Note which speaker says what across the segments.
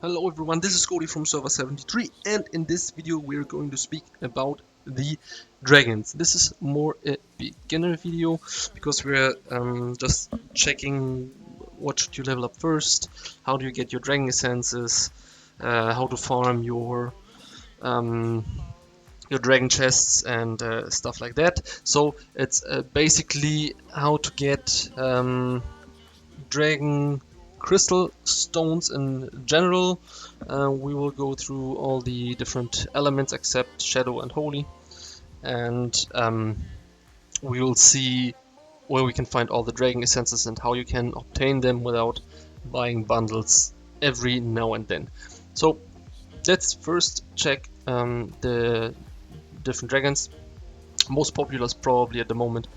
Speaker 1: Hello everyone, this is Cody from Server 73, and in this video we're going to speak about the dragons. This is more a beginner video because we're just checking what should you level up first, how do you get your dragon essences, how to farm your dragon chests and stuff like that. So it's basically how to get dragon crystal stones in general. We will go through all the different elements except shadow and holy, and we will see where we can find all the dragon essences and how you can obtain them without buying bundles every now and then. So let's first check the different dragons. Most popular is probably at the moment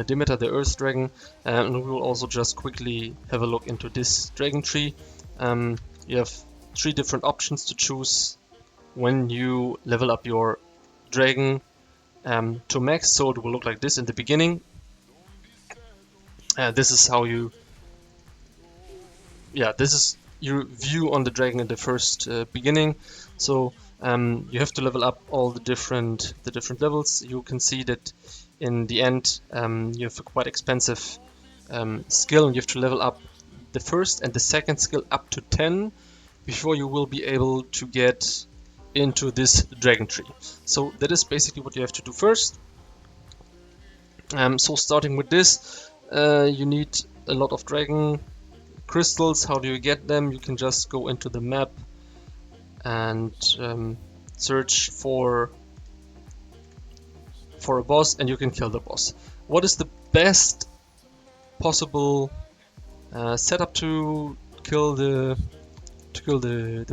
Speaker 1: Demeter the Earth Dragon, and we will also just quickly have a look into this dragon tree. You have 3 different options to choose when you level up your dragon to max, so it will look like this in the beginning. This is how this is your view on the dragon in the first beginning. So you have to level up all the different levels. You can see that in the end you have a quite expensive skill, and you have to level up the first and the second skill up to 10 before you will be able to get into this dragon tree. So that is basically what you have to do first. So starting with this, you need a lot of dragon crystals. How do you get them? You can just go into the map and search for a boss, and you can kill the boss. What is the best possible setup to kill the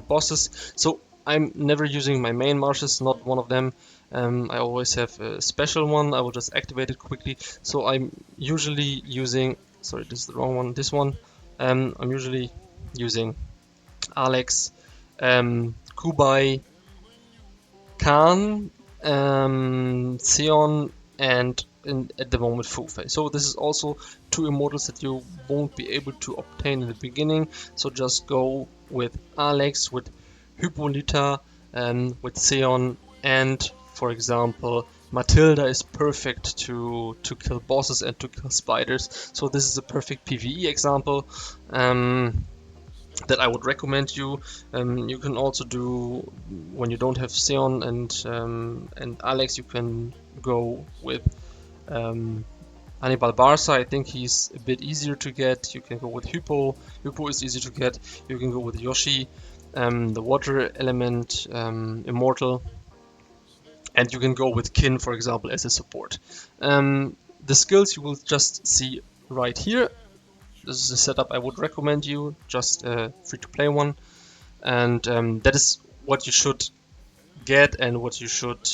Speaker 1: bosses? So I'm never using my main marshes, not one of them. I always have a special one. I will just activate it quickly. So I'm usually using, sorry, this is the wrong one, this one. I'm usually using Alex, Kubai, Khan, Sion, and at the moment Fufei. So this is also 2 immortals that you won't be able to obtain in the beginning. So just go with Alex, with Hippolyta, with Sion, and for example Matilda is perfect to kill bosses and to kill spiders. So this is a perfect PvE example that I would recommend you. You can also do, when you don't have Sion and Alex, you can go with Hannibal Barca. I think he's a bit easier to get. You can go with Hippo. Hippo is easy to get. You can go with Yoshi, the water element immortal, and you can go with Kin, for example, as a support. The skills you will just see right here. This is a setup I would recommend you, just a free-to-play one, and that is what you should get and what you should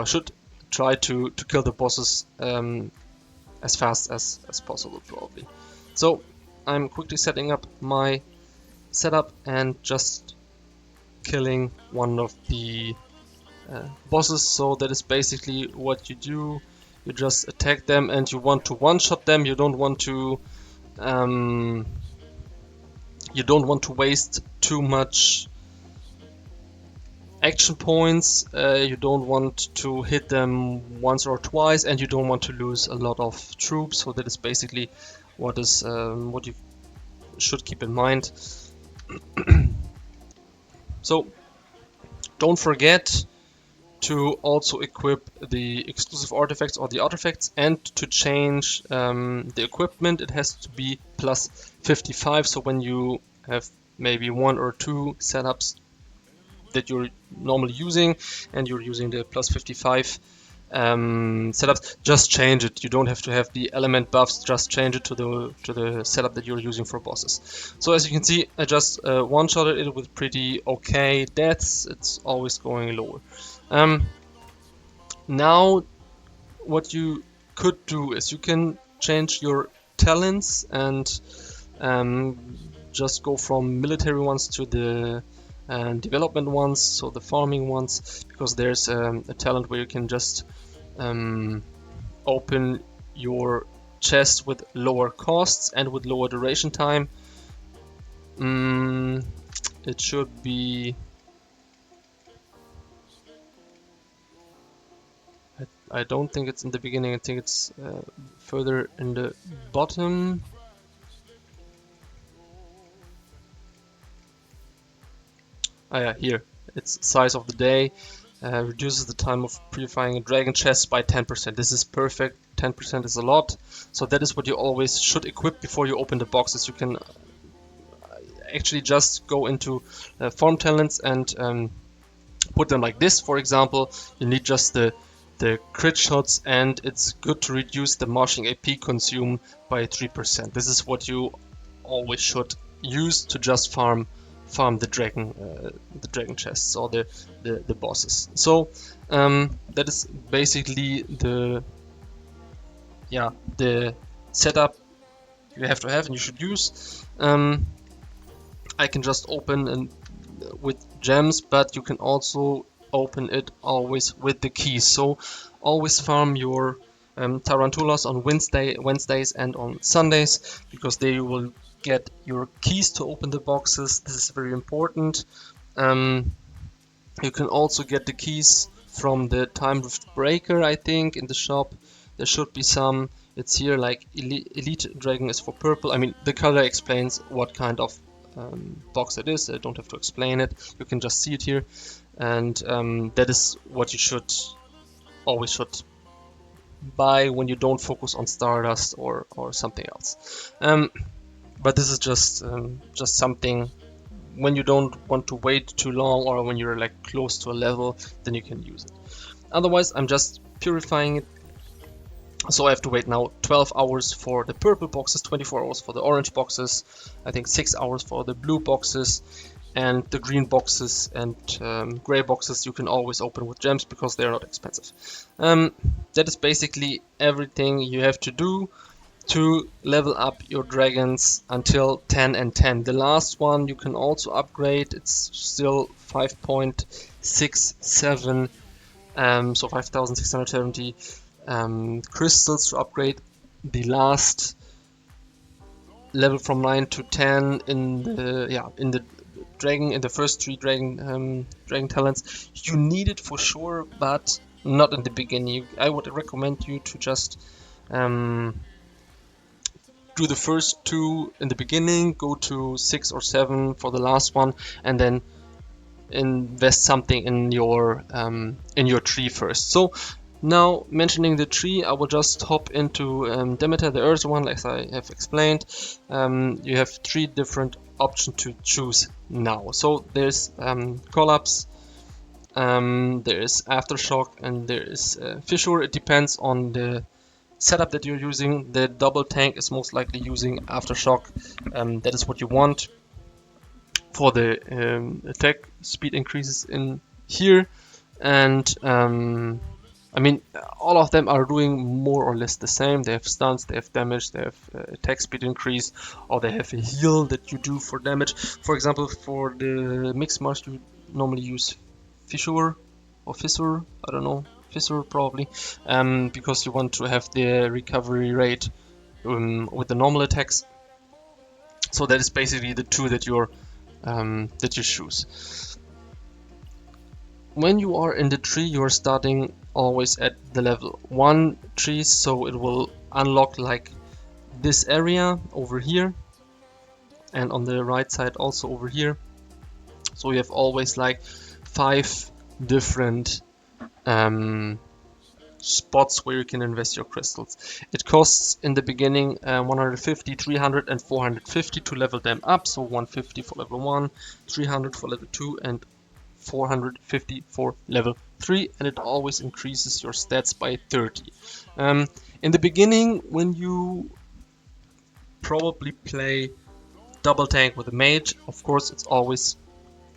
Speaker 1: should try to kill the bosses as fast as possible, probably. So I'm quickly setting up my setup and just killing one of the bosses. So that is basically what you do. You just attack them, and you want to one-shot them. You don't want to waste too much action points. You don't want to hit them once or twice, and you don't want to lose a lot of troops. So that is basically what you should keep in mind. So don't forget to also equip the exclusive artifacts or the artifacts, and to change the equipment. It has to be plus 55. So when you have maybe 1 or 2 setups that you're normally using and you're using the plus 55 setups, just change it. You don't have to have the element buffs, just change it to the setup that you're using for bosses. So as you can see, I just one-shotted it with pretty okay deaths. It's always going lower. Now what you could do is you can change your talents and just go from military ones to the development ones, so the farming ones, because there's a talent where you can just open your chest with lower costs and with lower duration time. It should be... I don't think it's in the beginning, I think it's further in the bottom. Yeah, here. It's size of the day. Reduces the time of purifying a dragon chest by 10%. This is perfect. 10% is a lot. So that is what you always should equip before you open the boxes. You can actually just go into farm talents and put them like this. For example, you need just the crit shots, and it's good to reduce the marching AP consume by 3%. This is what you always should use to just farm the dragon chests or the bosses. So that is basically the setup you have to have and you should use. I can just open and with gems, but you can also open it always with the keys. So always farm your tarantulas on Wednesdays and on Sundays, because there you will get your keys to open the boxes. This is very important. You can also get the keys from the Time Rift Breaker, I think, in the shop. There should be some. It's here, like Elite Dragon is for purple. I mean, the color explains what kind of box it is. I don't have to explain it. You can just see it here, and that is what you always should buy when you don't focus on Stardust or something else. But this is just something when you don't want to wait too long, or when you're like close to a level, then you can use it. Otherwise, I'm just purifying it. So I have to wait now 12 hours for the purple boxes, 24 hours for the orange boxes, I think 6 hours for the blue boxes, and the green boxes and gray boxes you can always open with gems because they're not expensive. That is basically everything you have to do to level up your dragons until 10 and 10. The last one you can also upgrade. It's still 5.67, so 5,670 crystals to upgrade the last level from 9 to 10 in the first 3 dragon talents. You need it for sure, but not in the beginning. I would recommend you to just do the first 2 in the beginning, go to 6 or 7 for the last one, and then invest something in your tree first. So now, mentioning the tree, I will just hop into Demeter, the Earth one, as I have explained. You have 3 different options to choose now. So there's Collapse, there is Aftershock, and there is Fissure. It depends on the setup that you're using. The double tank is most likely using Aftershock. That is what you want for the attack speed increases in here. And I mean, all of them are doing more or less the same. They have stuns, they have damage, they have attack speed increase, or they have a heal that you do for damage. For example, for the Mixed March, you normally use Fissure or Fissure, I don't know, Fissure probably, because you want to have the recovery rate with the normal attacks. So that is basically the 2 that you choose. When you are in the tree, you are starting always at the level 1 tree, so it will unlock like this area over here, and on the right side also over here. So you have always like 5 different spots where you can invest your crystals. It costs in the beginning 150, 300 and 450 to level them up. So 150 for level 1, 300 for level 2 and 450 for level 3, and it always increases your stats by 30. In the beginning, when you probably play double tank with a mage, of course it's always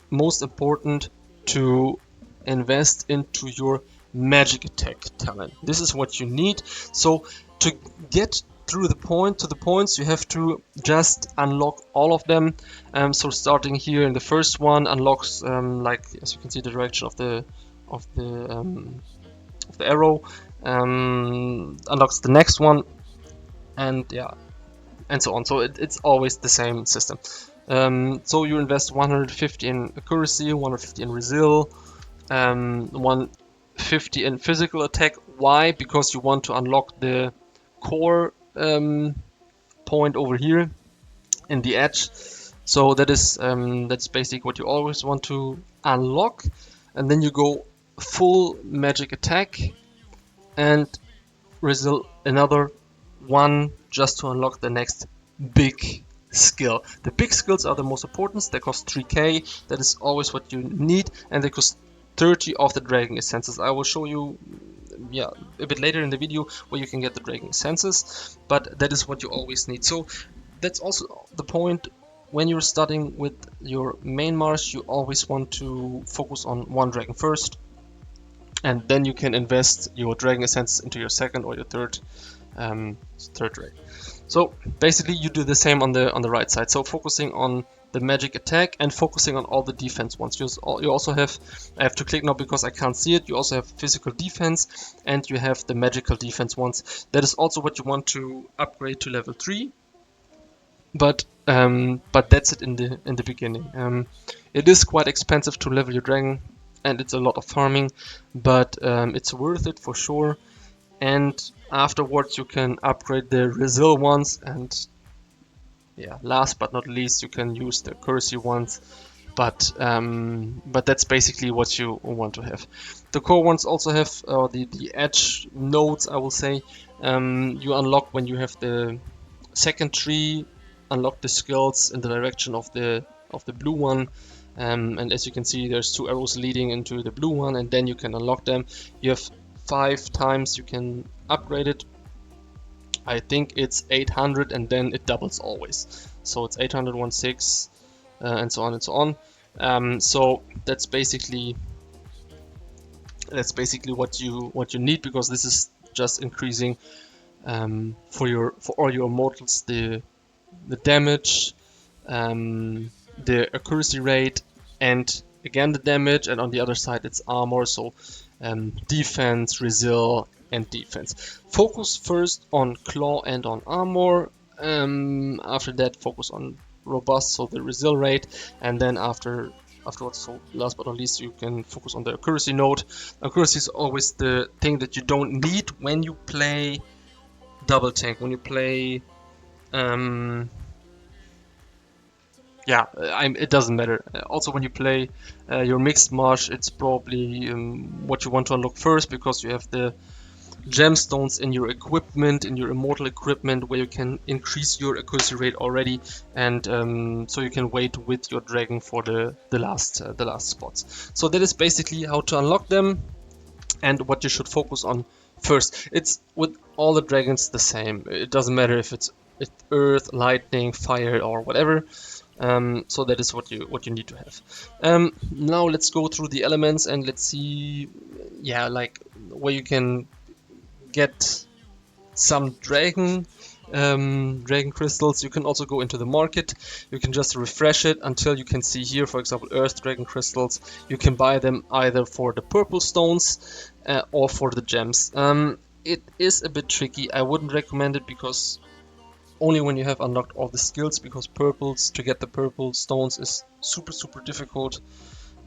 Speaker 1: most important to invest into your magic attack talent. This is what you need. So to get through the points, you have to just unlock all of them. So starting here in the first one unlocks like, as you can see, the direction of the arrow, unlocks the next one, and yeah, and so on. So it's always the same system. So you invest 150 in accuracy, 150 in resil, 150 in physical attack. Why? Because you want to unlock the core point over here in the edge. So that's basically what you always want to unlock, and then you go full magic attack and result another one just to unlock the next big skill. The big skills are the most important. They cost 3k. That is always what you need, and they cost 30 of the Dragon Essences. I will show you a bit later in the video where you can get the Dragon Essences, but that is what you always need. So that's also the point. When you're starting with your main Marsh, you always want to focus on one dragon first, and then you can invest your Dragon Essence into your second or your third dragon. So basically you do the same on the right side. So focusing on the magic attack and focusing on all the defense ones. You also have, I have to click now because I can't see it, you also have physical defense and you have the magical defense ones. That is also what you want to upgrade to level 3. But that's it in the beginning. It is quite expensive to level your dragon, and it's a lot of farming, but it's worth it for sure. And afterwards you can upgrade the resil ones, and yeah, last but not least you can use the accuracy ones. But that's basically what you want to have. The core ones also have the edge nodes, I will say. You unlock when you have the second tree. Unlock the skills in the direction of the blue one, and as you can see, there's 2 arrows leading into the blue one, and then you can unlock them. You have 5 times you can upgrade it. I think it's 800, and then it doubles always. So it's 800, 16, and so on and so on. So that's basically what you need, because this is just increasing for all your mortals the damage, the accuracy rate, and again the damage, and on the other side it's armor, so defense, resil, and defense. Focus first on claw and on armor, after that focus on robust, so the resil rate, and then afterwards, so last but not least, you can focus on the accuracy node. Accuracy is always the thing that you don't need when you play double tank, when you play it doesn't matter. Also, when you play your mixed marsh, it's probably what you want to unlock first, because you have the gemstones in your equipment, in your immortal equipment, where you can increase your accuracy rate already, and so you can wait with your dragon for the last spots. So that is basically how to unlock them and what you should focus on first. It's with all the dragons the same. It doesn't matter if it's earth, lightning, fire, or whatever. So that is what you need to have. Now let's go through the elements and let's see, like where you can get some dragon crystals. You can also go into the market. You can just refresh it until you can see here, for example, earth dragon crystals. You can buy them either for the purple stones or for the gems. It is a bit tricky. I wouldn't recommend it, because only when you have unlocked all the skills, because to get the purple stones is super difficult.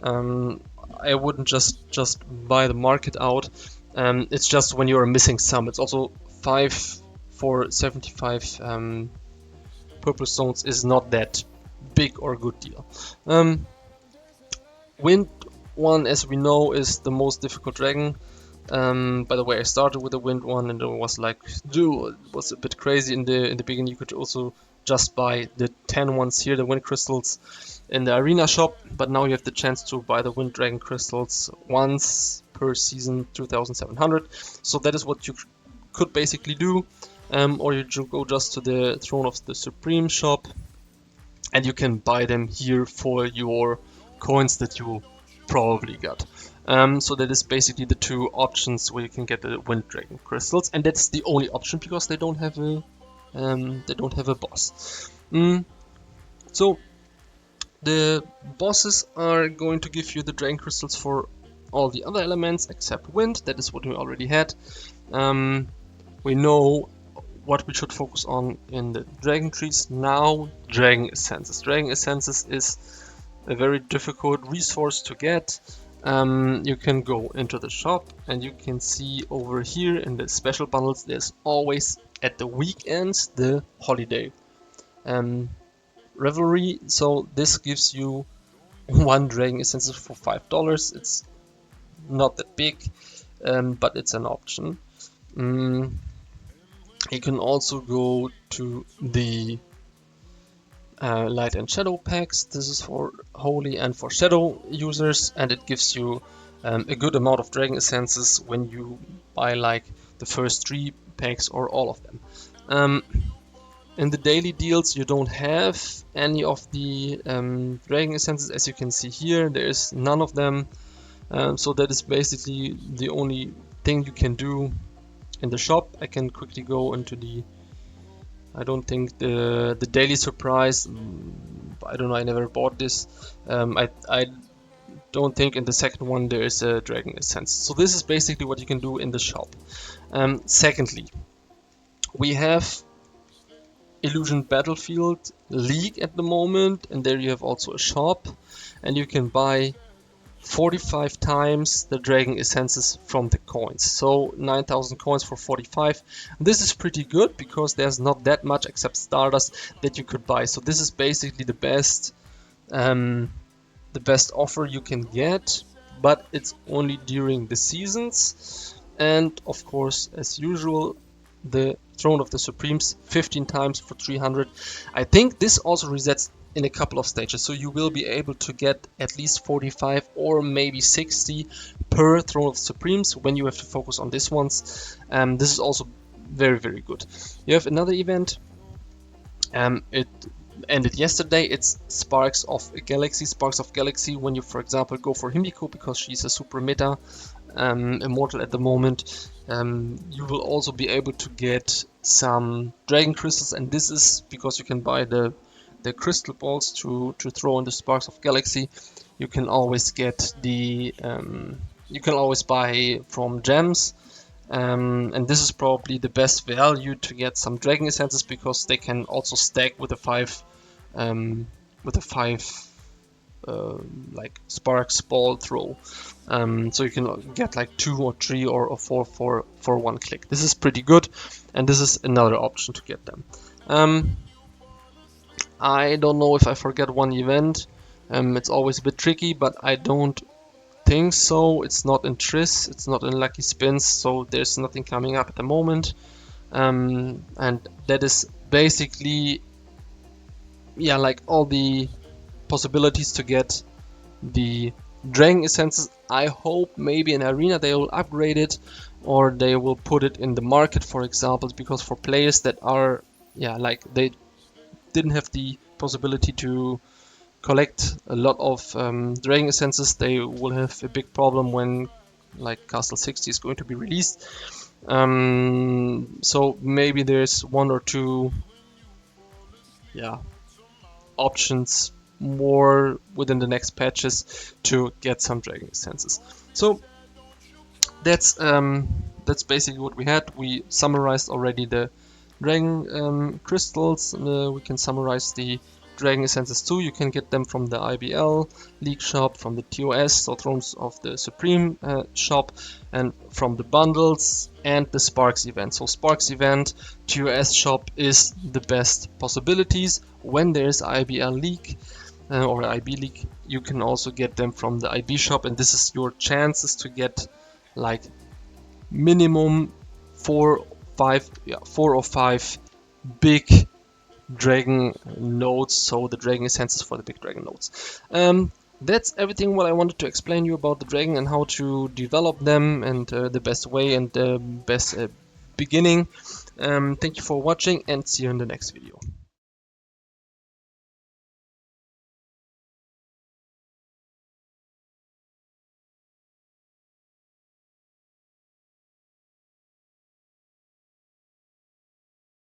Speaker 1: I wouldn't just buy the market out. It's just when you are missing some. It's also 5 for 75 purple stones is not that big or good deal. Wind one, as we know, is the most difficult dragon. By the way, I started with the wind one, and it was like, dude, it was a bit crazy in the beginning. You could also just buy the 10 ones here, the wind crystals, in the arena shop, but now you have the chance to buy the wind dragon crystals once per season, 2,700. So that is what you could basically do, or you go just to the Throne of the Supreme shop, and you can buy them here for your coins that you probably got. So that is basically the 2 options where you can get the wind dragon crystals, and that's the only option because they don't have a boss. So the bosses are going to give you the dragon crystals for all the other elements except wind. That is what we already had. We know what we should focus on in the dragon trees now. Dragon essences. Dragon essences is a very difficult resource to get. You can go into the shop and you can see over here in the special bundles there's always at the weekends the holiday revelry. So this gives you one dragon essence for $5. It's not that big, but it's an option. You can also go to the light and shadow packs. This is for holy and for shadow users, and it gives you a good amount of dragon essences when you buy like the first 3 packs or all of them. In the daily deals you don't have any of the dragon essences, as you can see here. There is none of them, so that is basically the only thing you can do in the shop. I can quickly go into the, I don't think the daily surprise, I don't know, I never bought this. I don't think in the second one there is a dragon essence. So this is basically what you can do in the shop. Secondly, we have Illusion Battlefield League at the moment, and there you have also a shop, and you can buy 45 times the dragon essences from the coins. So 9,000 coins for 45. This is pretty good because there's not that much except Stardust that you could buy. So this is basically the best offer you can get, but it's only during the seasons. And of course, as usual, the Throne of the Supremes 15 times for 300. I think this also resets in a couple of stages, so you will be able to get at least 45 or maybe 60 per Throne of the Supremes when you have to focus on these ones. This is also very, very good. You have another event. It ended yesterday. It's Sparks of Galaxy. Sparks of Galaxy, when you, for example, go for Himiko because she's a super meta immortal at the moment, you will also be able to get some dragon crystals, and this is because you can buy the crystal balls to throw in the Sparks of Galaxy. You can always get the you can always buy from gems, and this is probably the best value to get some dragon essences because they can also stack with a 5 like Sparks ball throw. So you can get like 2 or 3 or 4 for 1 click. This is pretty good, and this is another option to get them. I don't know if I forget one event. It's always a bit tricky, but I don't think so. It's not in Triss, it's not in Lucky Spins, so there's nothing coming up at the moment. And that is basically, yeah, like all the possibilities to get the dragon essences. I hope maybe in Arena they will upgrade it, or they will put it in the market, for example, because for players that are, yeah, like they didn't have the possibility to collect a lot of dragon essences, they will have a big problem when like Castle 60 is going to be released. So maybe there's 1 or 2, yeah, options more within the next patches to get some dragon essences. So that's basically what we had. We summarized already the dragon crystals. We can summarize the dragon essences too. You can get them from the IBL League shop, from the TOS, so Thrones of the Supreme shop, and from the bundles and the Sparks event. So Sparks event, TOS shop is the best possibilities. When there's IBL League or IB League, you can also get them from the IB shop, and this is your chances to get like minimum 4 or 5 big dragon nodes, so the dragon essences for the big dragon nodes. That's everything what I wanted to explain you about the dragon and how to develop them, and the best way and the best beginning. Thank you for watching, and see you in the next video.